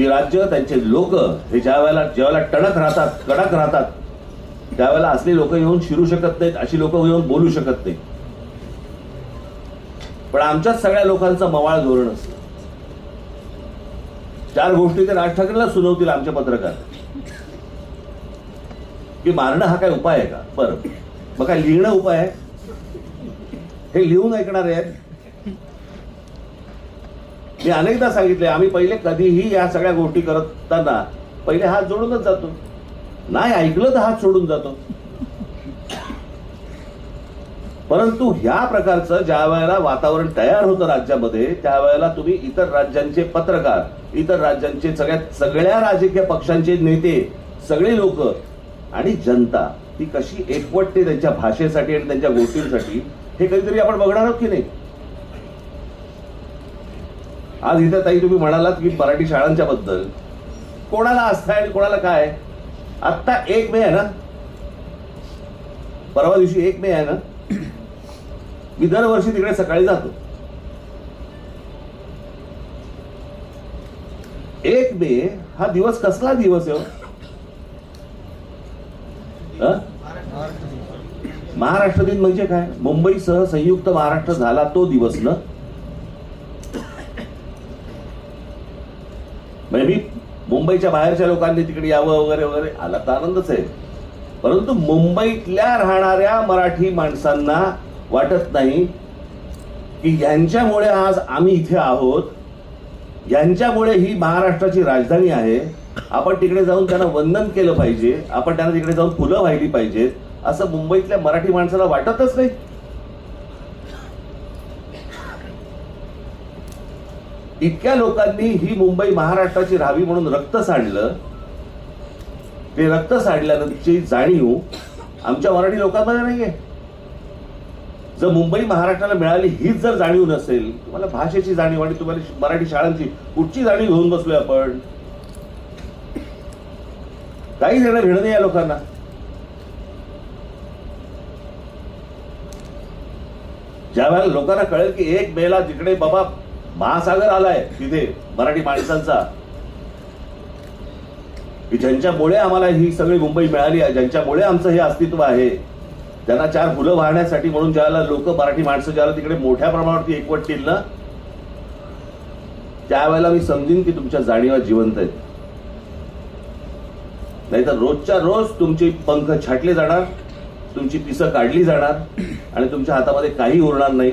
जी राज्य, त्यांचे लोक हे ज्यावेळेला टणक राहतात, कडक राहतात, त्यावेळेला असली लोक येऊन शिरू शकत नाहीत, अशी लोक येऊन बोलू शकत नाहीत. पण आमच्याच सगळ्या लोकांचं मवाळ धोरण असतं. 4 गोष्टी ते राज ठाकरेला सुनावतील आमचे पत्रकार की मारणं हा काय उपाय आहे का? बरं, मग काय लिहिणं उपाय आहे? हे लिहून ऐकणारे आहेत. मी अनेकदा सांगितले, आम्ही पहिले कधीही या सगळ्या गोष्टी करताना पहिले हात जोडूनच जातो. नाही ऐकलं तर हात सोडून जातो. परंतु ह्या प्रकारचं ज्या वेळेला वातावरण तयार होतं राज्यामध्ये, त्यावेळेला तुम्ही इतर राज्यांचे पत्रकार, इतर राज्यांचे सगळ्या राजकीय पक्षांचे नेते, सगळे लोक आणि जनता ती कशी एकवटते त्यांच्या भाषेसाठी आणि त्यांच्या गोष्टींसाठी, हे कधीतरी आपण बघणार आहोत की नाही? आज इथं ताई तुम्ही म्हणालात की मराठी शाळांच्या बद्दल कोणाला आस्था आहे, कोणाला काय? आत्ता 1 मे आहे ना, परवा दिवशी 1 मे आहे ना. मी दरवर्षी तिकडे सकाळी जातो. 1 मे हा दिवस कसला दिवस आहे? महाराष्ट्र दिन म्हणजे काय? मुंबईसह संयुक्त महाराष्ट्र झाला तो दिवस ना. म्हणजे मी मुंबईच्या बाहेरच्या लोकांनी तिकडे यावं वगैरे वगैरे, आला तर आनंदच आहे. परंतु मुंबईतल्या राहणाऱ्या मराठी माणसांना वाटत नाही की यांच्यामुळे आज आम्ही इथे आहोत, यांच्यामुळे ही महाराष्ट्राची राजधानी आहे, आपण तिकडे जाऊन त्यांना वंदन केलं पाहिजे, आपण त्यांना तिकडे जाऊन फुलं वाहिली पाहिजेत, असं मुंबईतल्या मराठी माणसाला वाटतच नाही. इतक्या लोकांनी ही मुंबई महाराष्ट्राची राहावी म्हणून रक्त सांडलं. ते रक्त सांडल्यानंतरची जाणीव आमच्या मराठी लोकांमध्ये नाहीये. जर मुंबई महाराष्ट्राला मिळाली हीच जर जाणीव नसेल, तुम्हाला भाषेची जाणीव आणि तुम्हाला मराठी शाळांची कुठची जाणीव घेऊन बसलोय आपण? काही देणं घेणं नाही या लोकांना. ज्या वेळेला लोकांना कळेल की 1 मेला तिकडे बाबा महासागर आलाय तिथे मराठी माणसांचा, की ज्यांच्यामुळे आम्हाला ही सगळी मुंबई मिळाली आहे, ज्यांच्यामुळे आमचं हे अस्तित्व आहे, त्यांना 4 फुलं वाहण्यासाठी म्हणून ज्यावेळेला लोक, मराठी माणसं ज्यावेळेला तिकडे मोठ्या प्रमाणावरती एकवटतील ना, त्यावेळेला मी समजीन की तुमच्या जाणीवा जिवंत आहेत. नाहीतर रोजच्या रोज तुमचे पंख छाटले जाणार, तुमची पिसं काढली जाणार आणि तुमच्या हातामध्ये काही उरणार नाही.